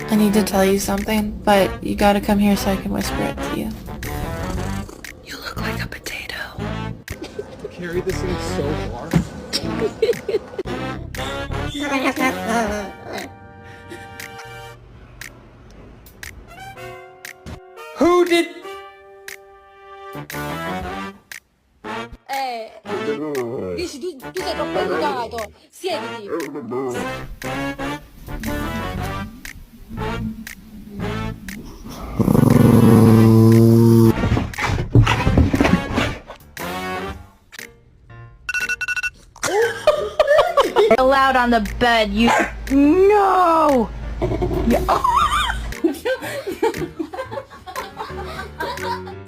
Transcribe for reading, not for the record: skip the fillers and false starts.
I need to tell you something, but you gotta come here so I can whisper it to you. You look like a potato. Carry this thing so far. Who did? Dici, tu sei troppo educato, siediti. Allowed on the bed, you... No!